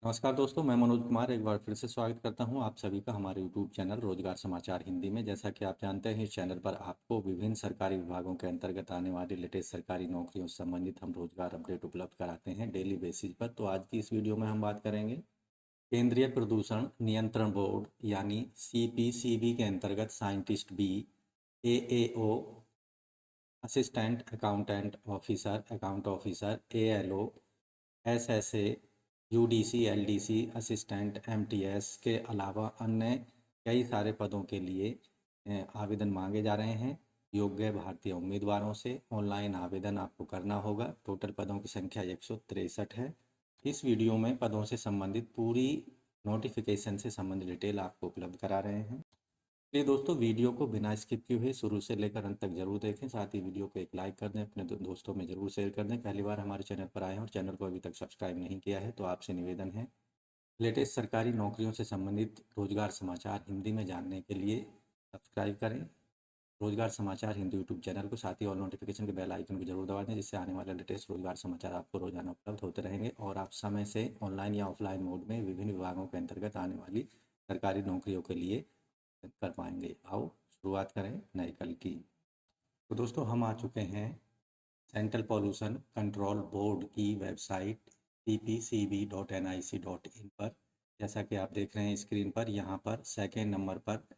नमस्कार दोस्तों, मैं मनोज कुमार एक बार फिर से स्वागत करता हूं आप सभी का हमारे यूट्यूब चैनल रोजगार समाचार हिंदी में। जैसा कि आप जानते हैं, इस चैनल पर आपको विभिन्न सरकारी विभागों के अंतर्गत आने वाली लेटेस्ट सरकारी नौकरियों से संबंधित हम रोजगार अपडेट उपलब्ध कराते हैं डेली बेसिस पर। तो आज की इस वीडियो में हम बात करेंगे केंद्रीय प्रदूषण नियंत्रण बोर्ड यानी CPCB के अंतर्गत scientist B, AAO assistant accountant officer, account officer, ALO, SSA, UDC, LDC assistant, MTS के अलावा अन्य कई सारे पदों के लिए आवेदन मांगे जा रहे हैं योग्य भारतीय उम्मीदवारों से। ऑनलाइन आवेदन आपको करना होगा। टोटल पदों की संख्या 163 है। इस वीडियो में पदों से संबंधित पूरी नोटिफिकेशन से संबंधित डिटेल आपको उपलब्ध करा रहे हैं। इसलिए दोस्तों, वीडियो को बिना स्किप किए हुए शुरू से लेकर अंत तक जरूर देखें। साथ ही वीडियो को एक लाइक कर दें, अपने दोस्तों में जरूर शेयर कर दें। पहली बार हमारे चैनल पर आए हैं और चैनल को अभी तक सब्सक्राइब नहीं किया है तो आपसे निवेदन है, लेटेस्ट सरकारी नौकरियों से संबंधित रोजगार समाचार हिंदी में जानने के लिए सब्सक्राइब करें रोजगार समाचार हिंदी यूट्यूब चैनल को। साथ ही ऑल नोटिफिकेशन के बेल आइकन को जरूर दबा दें, जिससे आने वाले लेटेस्ट रोजगार समाचार आपको रोजाना उपलब्ध होते रहेंगे और आप समय से ऑनलाइन या ऑफलाइन मोड में विभिन्न विभागों के अंतर्गत आने वाली सरकारी नौकरियों के लिए कर पाएंगे। आओ शुरुआत करें नए कल की। तो दोस्तों, हम आ चुके हैं सेंट्रल पॉल्यूशन कंट्रोल बोर्ड की वेबसाइट ppcb.nic.in पर। जैसा कि आप देख रहे हैं स्क्रीन पर, यहाँ पर सेकेंड नंबर पर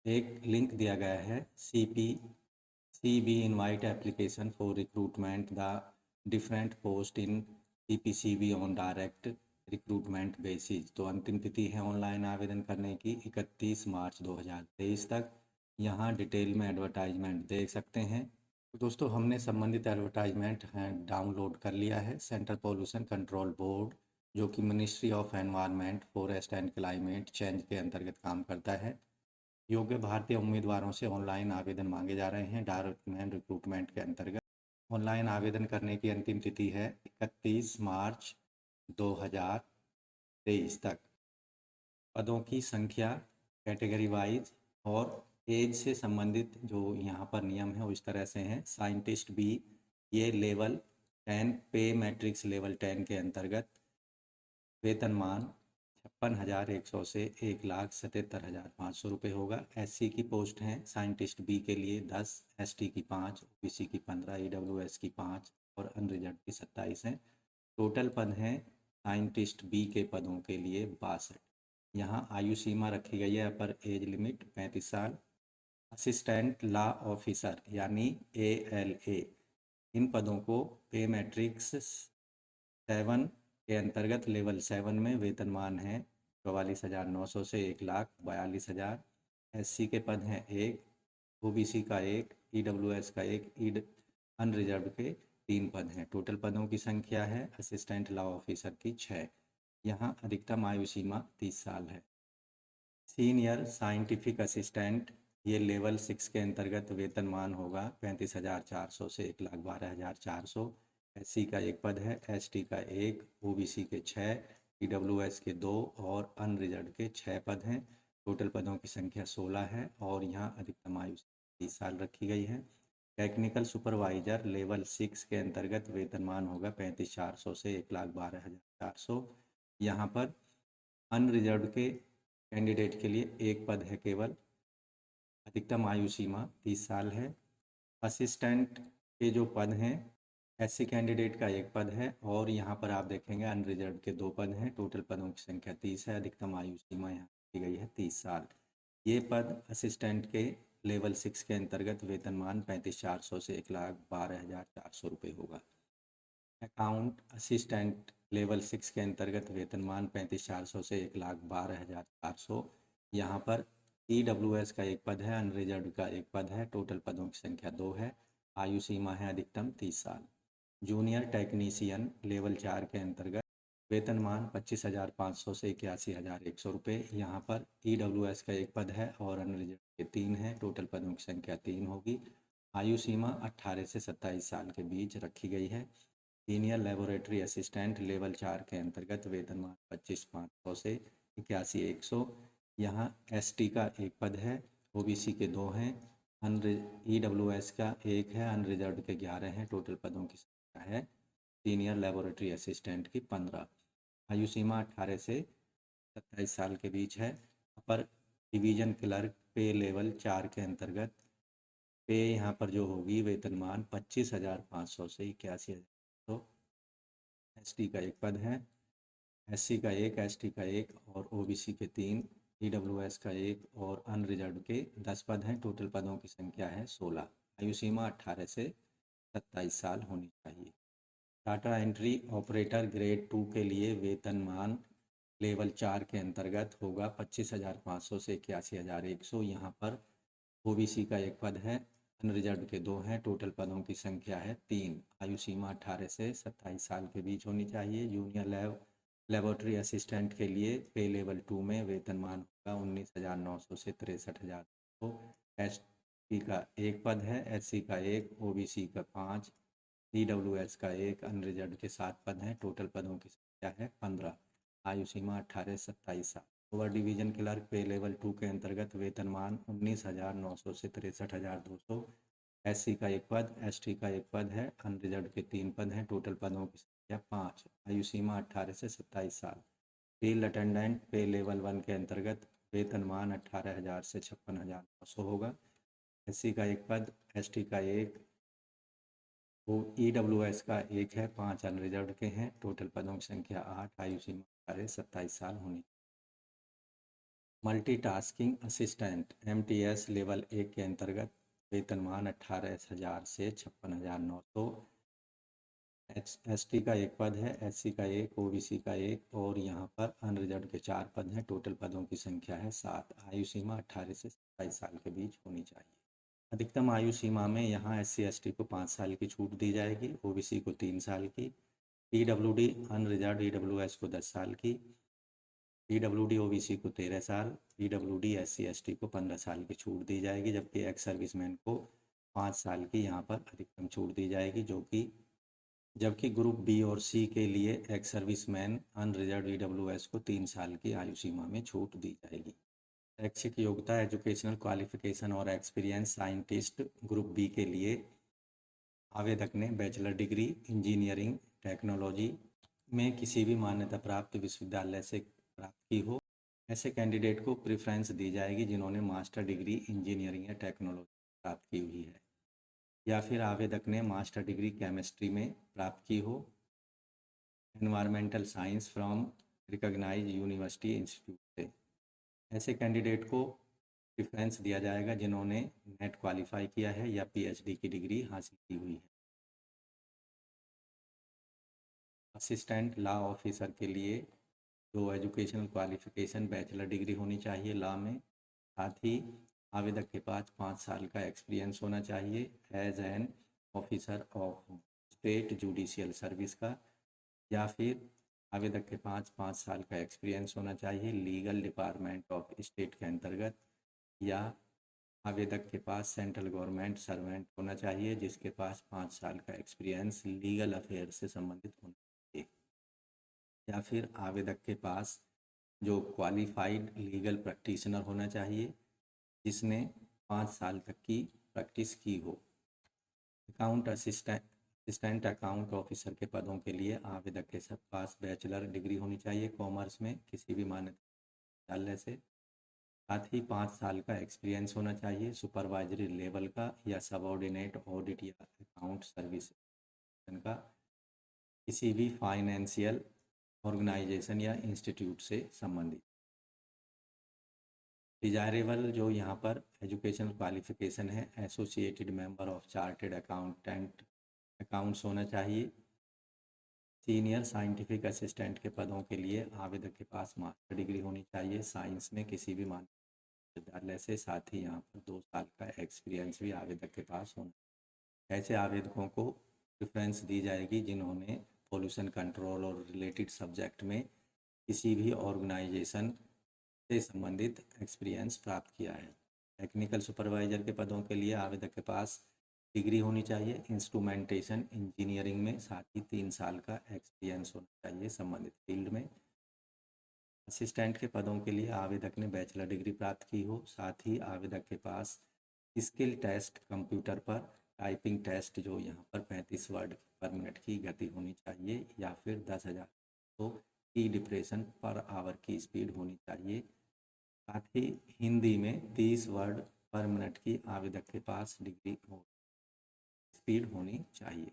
एक लिंक दिया गया है, CPCB invite application for recruitment the different post in CPCB on direct recruitment basis. तो अंतिम तिथि है ऑनलाइन आवेदन करने की 31 मार्च 2023 तक। यहाँ डिटेल में एडवर्टाइजमेंट देख सकते हैं। तो दोस्तों, हमने संबंधित एडवर्टाइजमेंट डाउनलोड कर लिया है। सेंट्रल पॉल्यूशन कंट्रोल बोर्ड, जो कि ministry of environment, forest and climate change के अंतर्गत काम करता है। योग्य भारतीय उम्मीदवारों से ऑनलाइन आवेदन मांगे जा रहे हैं डायरेक्ट रिक्रूटमेंट के अंतर्गत। ऑनलाइन आवेदन करने की अंतिम तिथि है 31 मार्च 2023 तक। पदों की संख्या कैटेगरी वाइज और एज से संबंधित जो यहाँ पर नियम है वो इस तरह से हैं। साइंटिस्ट बी, ये लेवल 10 पे मैट्रिक्स लेवल 10 के अंतर्गत वेतनमान 56,100 से 1,77,500 रुपये होगा। SC की पोस्ट हैं साइंटिस्ट बी के लिए 10, ST की 5, OBC की 15, EWS की 5 और अनरिजर्व की 27 हैं। टोटल पद हैं साइंटिस्ट बी के पदों के लिए 62। यहाँ आयु सीमा रखी गई है, अपर एज लिमिट 35 साल। असिस्टेंट लॉ ऑफिसर यानी ALA, इन पदों को पे मैट्रिक्स 7 के अंतर्गत लेवल 7 में वेतनमान है 44,900 से 1,42,000। SC के पद हैं 1, OBC का 1, EWS का 1, अनरिजर्व के 3 पद हैं। टोटल पदों की संख्या है असिस्टेंट लॉ ऑफिसर की 6। यहाँ अधिकतम आयु सीमा 30 साल है। सीनियर साइंटिफिक असिस्टेंट, ये लेवल 6 के अंतर्गत वेतनमान होगा 35,400 से 1,12,400। SC का 1 पद है, ST का 1, OBC के 6, EWS के 2 और अनरिजर्व के 6 पद हैं। टोटल पदों की संख्या 16 है और यहाँ अधिकतम आयु 30 साल रखी गई है। टेक्निकल सुपरवाइजर लेवल 6 के अंतर्गत वेतनमान होगा 35,400 से 1,12,400। यहाँ पर अनरिजर्व के कैंडिडेट के लिए 1 पद है केवल। अधिकतम आयु सीमा 30 साल है। असिस्टेंट के जो पद हैं, SC कैंडिडेट का 1 पद है और यहाँ पर आप देखेंगे अनरिजर्व के 2 पद हैं। टोटल पदों की संख्या 30 है। अधिकतम आयु सीमा यहाँ की गई है 30 साल। ये पद असिस्टेंट के लेवल 6 के अंतर्गत वेतनमान 35,400 से 1,12,400 रुपये होगा। अकाउंट असिस्टेंट लेवल 6 के अंतर्गत वेतनमान 35,400 से 1,12,400। यहाँ पर EWS का 1 पद है, अनरिजर्व का 1 पद है। टोटल पदों की संख्या 2 है। आयु सीमा है अधिकतम 30 साल। जूनियर टेक्नीशियन लेवल 4 के अंतर्गत वेतनमान 25,500 से 81,100 रुपये। यहाँ पर EWS का 1 पद है और अनरिजर्व के 3 हैं। टोटल पदों की संख्या 3 होगी। आयु सीमा 18 से 27 साल के बीच रखी गई है। सीनियर लेबोरेटरी असिस्टेंट लेवल 4 के अंतर्गत वेतनमान 25,500 से 81,100। यहाँ ST का 1 पद है, OBC के 2 हैं, EWS का 1 है, अनरिजर्व के 11 हैं। टोटल पदों की संख्या है सीनियर लेबोरेटरी असिस्टेंट की 15। आयु सीमा 18 से 27 साल के बीच है। अपर डिवीजन क्लर्क पे लेवल 4 के अंतर्गत पे यहाँ पर जो होगी वेतनमान 25,500 से 81,000। एसटी का एक पद है, एससी का एक, एसटी का एक और ओबीसी के 3, ईडब्ल्यूएस का एक और अनरिजर्व के 10 पद हैं। टोटल पदों की संख्या है 16। आयु सीमा 18 से 27 साल होनी चाहिए। डाटा एंट्री ऑपरेटर ग्रेड 2 के लिए वेतनमान लेवल 4 के अंतर्गत होगा 25,500 से 81,100। यहाँ पर ओबीसी का एक पद है, अनरिजर्व के 2 हैं। टोटल पदों की संख्या है 3। आयु सीमा 18 से 27 साल के बीच होनी चाहिए। जूनियर लेबोरेटरी असिस्टेंट के लिए पे लेवल 2 में वेतनमान होगा 19,900 से 63,000। तो एस टी का एक पद है, एससी का एक, ओबीसी का 5, ईडब्ल्यूएस का एक, अनरिजर्व के 7 पद हैं। टोटल पदों की संख्या है 15। आयु सीमा 18 से 27 साल। ओवर डिवीजन क्लर्क पे लेवल 2 के अंतर्गत वेतनमान 19,900 से 63,200। एससी का एक पद, एसटी का एक पद है, अनरिजर्व के 3 पद हैं। टोटल पदों की संख्या 5। आयु सीमा 18 से 27 साल। फील्ड अटेंडेंट पे लेवल 1 के अंतर्गत वेतनमान 18,000 से 56,900 होगा। एससी का एक पद, एसटी का एक, वो ईडब्ल्यूएस का एक है, 5 अनरिजर्व के हैं। टोटल पदों की संख्या 8। आयु सीमा 18 से 27 साल होनी। मल्टीटास्किंग असिस्टेंट एमटीएस लेवल 1 के अंतर्गत वेतनमान 18,000 से 56,900। एसटी का एक पद है, एससी का एक, ओबीसी का एक और यहाँ पर अनरिजर्व के 4 पद हैं। टोटल पदों की संख्या है 7। आयु सीमा 18 से 27 साल के बीच होनी चाहिए। अधिकतम आयु सीमा में यहाँ एससी एसटी को 5 साल की छूट दी जाएगी, ओबीसी को 3 साल की, पीडब्ल्यूडी अनरिजर्व ईडब्ल्यूएस को 10 साल की, पीडब्ल्यूडी ओबीसी को 13 साल, पीडब्ल्यूडी एससी एसटी को 15 साल की छूट दी जाएगी। जबकि एक्स सर्विसमैन को 5 साल की यहाँ पर अधिकतम छूट दी जाएगी, जबकि ग्रुप बी और सी के लिए एक्स सर्विसमैन अनरिजर्व ईडब्ल्यूएस को 3 साल की आयु सीमा में छूट दी जाएगी। शैक्षिक योग्यता, एजुकेशनल क्वालिफिकेशन और एक्सपीरियंस। साइंटिस्ट ग्रुप बी के लिए आवेदक ने बैचलर डिग्री इंजीनियरिंग टेक्नोलॉजी में किसी भी मान्यता प्राप्त विश्वविद्यालय से प्राप्त की हो। ऐसे कैंडिडेट को प्रेफरेंस दी जाएगी जिन्होंने मास्टर डिग्री इंजीनियरिंग या टेक्नोलॉजी प्राप्त की हुई है, या फिर आवेदक ने मास्टर डिग्री केमिस्ट्री में प्राप्त की हो, environmental science from recognise university institute से। ऐसे कैंडिडेट को प्रेफरेंस दिया जाएगा जिन्होंने नेट क्वालिफाई किया है या पीएचडी की डिग्री हासिल की हुई है। असिस्टेंट लॉ ऑफिसर के लिए जो एजुकेशनल क्वालिफिकेशन बैचलर डिग्री होनी चाहिए लॉ में, साथ ही आवेदक के पास 5 साल का एक्सपीरियंस होना चाहिए as an officer of state judicial service का, या फिर आवेदक के पास 5 साल का एक्सपीरियंस होना चाहिए लीगल डिपार्टमेंट ऑफ स्टेट के अंतर्गत, या आवेदक के पास सेंट्रल गवर्नमेंट सर्वेंट होना चाहिए जिसके पास 5 साल का एक्सपीरियंस लीगल अफेयर से संबंधित होना चाहिए, या फिर आवेदक के पास जो क्वालिफाइड लीगल प्रैक्टिशनर होना चाहिए जिसने 5 साल तक की प्रैक्टिस की हो। अकाउंट असिस्टेंट अकाउंट ऑफिसर के पदों के लिए आवेदक के सब पास बैचलर डिग्री होनी चाहिए कॉमर्स में किसी भी मान्यता विद्यालय से, साथ ही 5 साल का एक्सपीरियंस होना चाहिए सुपरवाइजरी लेवल का या सबऑर्डिनेट ऑडिट या अकाउंट सर्विस का किसी भी फाइनेंशियल ऑर्गेनाइजेशन या इंस्टीट्यूट से संबंधित। डिजायरेबल जो यहाँ पर एजुकेशनल क्वालिफिकेशन है associated member of chartered accountant accounts होना चाहिए। सीनियर साइंटिफिक असिस्टेंट के पदों के लिए आवेदक के पास मास्टर डिग्री होनी चाहिए साइंस में किसी भी विद्यालय से, साथ ही यहाँ पर 2 साल का एक्सपीरियंस भी आवेदक के पास होना। ऐसे आवेदकों को प्रेफरेंस दी जाएगी जिन्होंने पोल्यूशन कंट्रोल और रिलेटेड सब्जेक्ट में किसी भी ऑर्गेनाइजेशन से संबंधित एक्सपीरियंस प्राप्त किया है। टेक्निकल सुपरवाइजर के पदों के लिए आवेदक के पास डिग्री होनी चाहिए इंस्ट्रूमेंटेशन इंजीनियरिंग में, साथ ही 3 साल का एक्सपीरियंस होना चाहिए संबंधित फील्ड में। असिस्टेंट के पदों के लिए आवेदक ने बैचलर डिग्री प्राप्त की हो, साथ ही आवेदक के पास स्किल टेस्ट कंप्यूटर पर टाइपिंग टेस्ट जो यहाँ पर 35 वर्ड पर मिनट की गति होनी चाहिए, या फिर 10,000 तो की डिप्रेशन पर आवर की स्पीड होनी चाहिए। साथ ही हिंदी में 30 वर्ड पर मिनट की आवेदक के पास डिग्री हो स्पीड होनी चाहिए।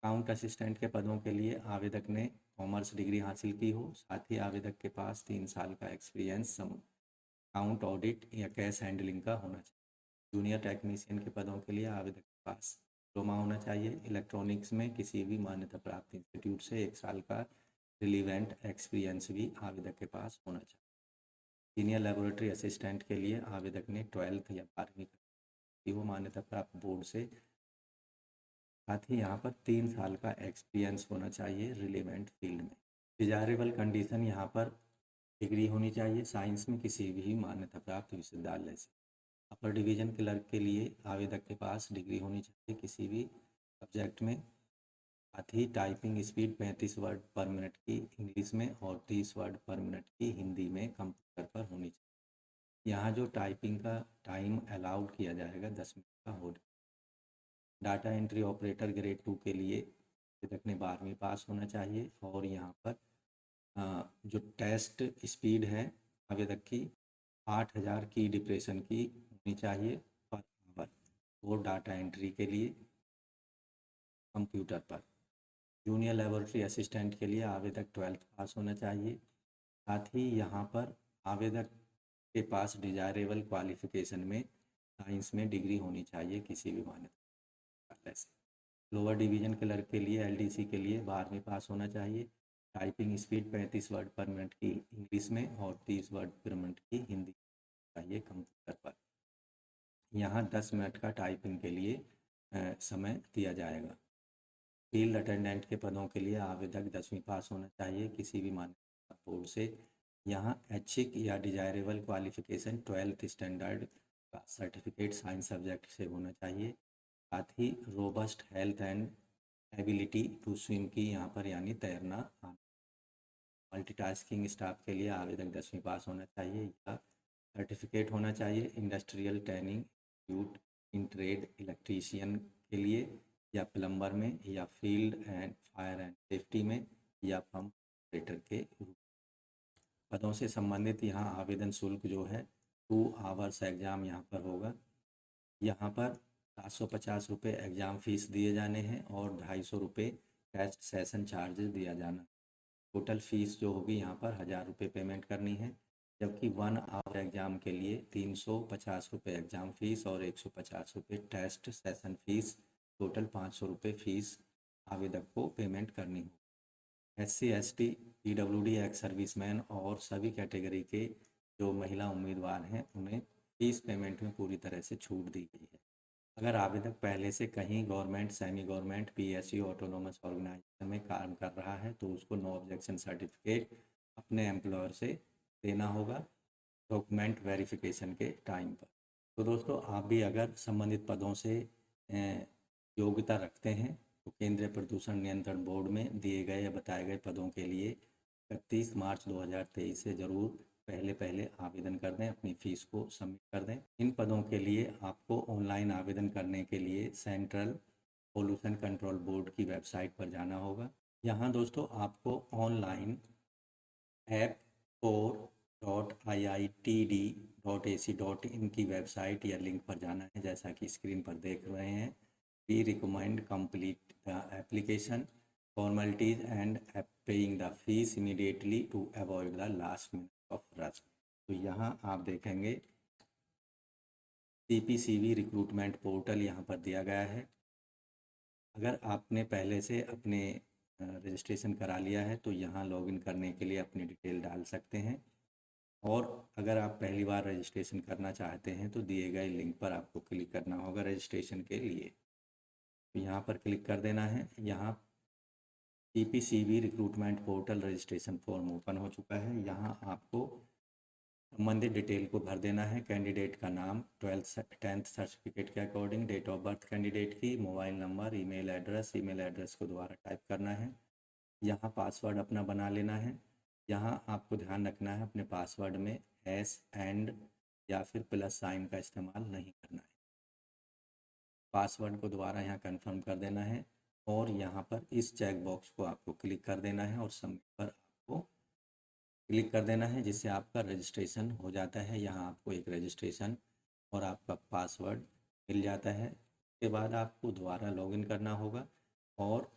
अकाउंट असिस्टेंट के पदों के लिए आवेदक ने कॉमर्स डिग्री हासिल की हो। साथ ही आवेदक के पास 3 साल का एक्सपीरियंस अकाउंट ऑडिट या कैश हैंडलिंग का होना चाहिए। जूनियर टेक्नीशियन के पदों के लिए आवेदक के पास डिप्लोमा होना चाहिए। इलेक्ट्रॉनिक्स में किसी भी मान्यता प्राप्त इंस्टीट्यूट से 1 साल का रिलीवेंट एक्सपीरियंस भी आवेदक के पास होना चाहिए। सीनियर लेबोरेटरी असिस्टेंट के लिए आवेदक ने 12th या 12वीं की वो मान्यता प्राप्त बोर्ड से। साथ ही यहाँ पर 3 साल का एक्सपीरियंस होना चाहिए रिलेवेंट फील्ड में। डिजायरेबल कंडीशन यहाँ पर डिग्री होनी चाहिए साइंस में किसी भी मान्यता प्राप्त विश्वविद्यालय से। अपर डिवीजन क्लर्क के लिए आवेदक के पास डिग्री होनी चाहिए किसी भी सब्जेक्ट में। साथ ही typing speed 35 word per minute की इंग्लिश में और 30 वर्ड पर मिनट की हिंदी में कंप्यूटर पर होनी चाहिए। यहाँ जो टाइपिंग का टाइम अलाउड किया जाएगा 10 मिनट का हो। डाटा एंट्री ऑपरेटर ग्रेड 2 के लिए आवेदक ने 12वीं पास होना चाहिए। और यहाँ पर जो टेस्ट स्पीड है आवेदक की 8000 की डिप्रेशन की होनी चाहिए पर आवर और डाटा एंट्री के लिए कंप्यूटर पर। जूनियर लेबोरेटरी असिस्टेंट के लिए आवेदक 12th पास होना चाहिए। साथ ही यहाँ पर आवेदक के पास डिजायरेबल क्वालिफिकेशन में साइंस में डिग्री होनी चाहिए किसी भी मान्यता से। लोअर डिवीजन क्लर्क के लिए एलडीसी के लिए 12वीं पास होना चाहिए। Typing speed 35 word per minute की इंग्लिश में और 30 वर्ड पर मिनट की हिंदी चाहिए कंप्यूटर पर। यहाँ 10 मिनट का टाइपिंग के लिए समय दिया जाएगा। फील्ड अटेंडेंट के पदों के लिए आवेदक 10वीं पास होना चाहिए किसी भी मान्यता बोर्ड से। यहाँ ऐच्छिक या डिजायरेबल क्वालिफिकेशन 12th स्टैंडर्ड का सर्टिफिकेट साइंस सब्जेक्ट से होना चाहिए। साथ ही robust health and ability to swim की यहाँ पर यानी तैरना आना। मल्टीटास्किंग स्टाफ के लिए आवेदक 10वीं पास होना चाहिए या सर्टिफिकेट होना चाहिए। Industrial training institute in trade electrician के लिए या प्लम्बर में या field and fire and safety में या पंप ऑपरेटर के रूप। पदों से संबंधित यहाँ आवेदन शुल्क जो है 2 आवर्स एग्ज़ाम यहाँ पर होगा। यहाँ पर 750 रुपये एग्ज़ाम फ़ीस दिए जाने हैं और 250 रुपये टेस्ट सेशन चार्जेस दिया जाना। टोटल फ़ीस जो होगी यहाँ पर 1000 रुपये पेमेंट करनी है। जबकि 1 आवर एग्ज़ाम के लिए 350 रुपये एग्ज़ाम फ़ीस और 150 रुपये टेस्ट सेशन फ़ीस, टोटल 500 रुपये फ़ीस आवेदक को पेमेंट करनी हो। SC ST PWD ex serviceman और सभी कैटेगरी के जो महिला उम्मीदवार हैं उन्हें फीस पेमेंट में पूरी तरह से छूट दी गई है। अगर आवेदक पहले से कहीं government, semi government, PSU, autonomous organisation में काम कर रहा है तो उसको नो ऑब्जेक्शन सर्टिफिकेट अपने एम्प्लॉयर से देना होगा डॉक्यूमेंट वेरिफिकेशन के टाइम पर। तो दोस्तों आप भी अगर संबंधित पदों से योग्यता रखते हैं तो केंद्रीय प्रदूषण नियंत्रण बोर्ड में दिए गए या बताए गए पदों के लिए 31 मार्च 2023 से ज़रूर पहले आवेदन कर दें, अपनी फ़ीस को सबमिट कर दें। इन पदों के लिए आपको ऑनलाइन आवेदन करने के लिए सेंट्रल पोल्यूशन कंट्रोल बोर्ड की वेबसाइट पर जाना होगा। यहाँ दोस्तों आपको ऑनलाइन app4.iitd.ac.in की वेबसाइट या लिंक पर जाना है जैसा कि स्क्रीन पर देख रहे हैं। We recommend complete the application formalities and paying the fees immediately to avoid the last minute of rush। तो यहाँ आप देखेंगे CPCB रिक्रूटमेंट पोर्टल यहाँ पर दिया गया है। अगर आपने पहले से अपने रजिस्ट्रेशन करा लिया है तो यहाँ लॉगिन करने के लिए अपनी डिटेल डाल सकते हैं। और अगर आप पहली बार रजिस्ट्रेशन करना चाहते हैं तो दिए गए लिंक पर आपको क्लिक करना होगा रजिस्ट्रेशन के लिए। तो यहाँ पर क्लिक कर देना है। यहाँ CPCB recruitment portal registration form open हो चुका है। यहाँ आपको संबंधित डिटेल को भर देना है। कैंडिडेट का नाम, 10th सर्टिफिकेट के according, date of birth candidate की, मोबाइल नंबर, ईमेल एड्रेस को दोबारा टाइप करना है। यहाँ पासवर्ड अपना बना लेना है। यहाँ आपको ध्यान रखना है अपने पासवर्ड में एस, एंड या फिर प्लस साइन का इस्तेमाल नहीं करना है। पासवर्ड को दोबारा यहाँ कंफर्म कर देना है और यहाँ पर इस चेक बॉक्स को आपको क्लिक कर देना है और सबमिट पर आपको क्लिक कर देना है, जिससे आपका रजिस्ट्रेशन हो जाता है। यहाँ आपको एक रजिस्ट्रेशन और आपका पासवर्ड मिल जाता है। उसके बाद आपको दोबारा लॉगिन करना होगा और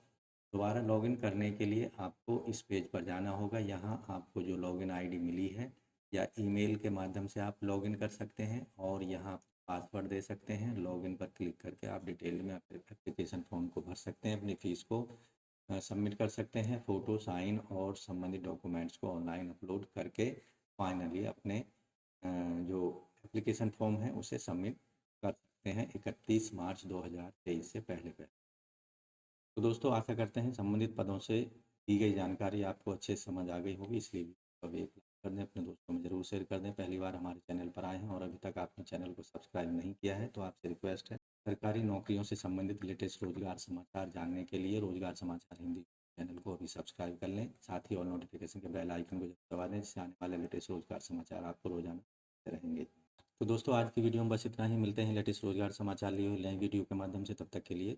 दोबारा लॉगिन करने के लिए आपको इस पेज पर जाना होगा। यहाँ आपको जो लॉगिन आईडी मिली है या ईमेल के माध्यम से आप लॉगिन कर सकते हैं और यहाँ पासवर्ड दे सकते हैं। लॉगिन पर क्लिक करके आप डिटेल में एप्लीकेशन फॉर्म को भर सकते हैं, अपनी फ़ीस को सबमिट कर सकते हैं। फ़ोटो, साइन और संबंधित डॉक्यूमेंट्स को ऑनलाइन अपलोड करके फाइनली अपने जो एप्लीकेशन फॉर्म है उसे सबमिट कर सकते हैं 31 मार्च 2023 से पहले। तो दोस्तों आशा करते हैं संबंधित पदों से दी गई जानकारी आपको अच्छे से समझ आ गई होगी, इसलिए कभी एक लाइक कर दें, अपने दोस्तों में ज़रूर शेयर कर दें। पहली बार हमारे चैनल पर आए हैं और अभी तक आपने चैनल को सब्सक्राइब नहीं किया है तो आपसे रिक्वेस्ट है, सरकारी नौकरियों से संबंधित लेटेस्ट रोजगार समाचार जानने के लिए रोजगार समाचार हिंदी चैनल को अभी सब्सक्राइब कर लें। साथ ही और नोटिफिकेशन के बेल आइकन को दबा दें, जिससे आने वाले लेटेस्ट रोजगार समाचार आपको रोजाना मिलते रहेंगे। तो दोस्तों आज की वीडियो में बस इतना ही। मिलते हैं लेटेस्ट रोजगार समाचार लिए नए वीडियो के माध्यम से, तब तक के लिए।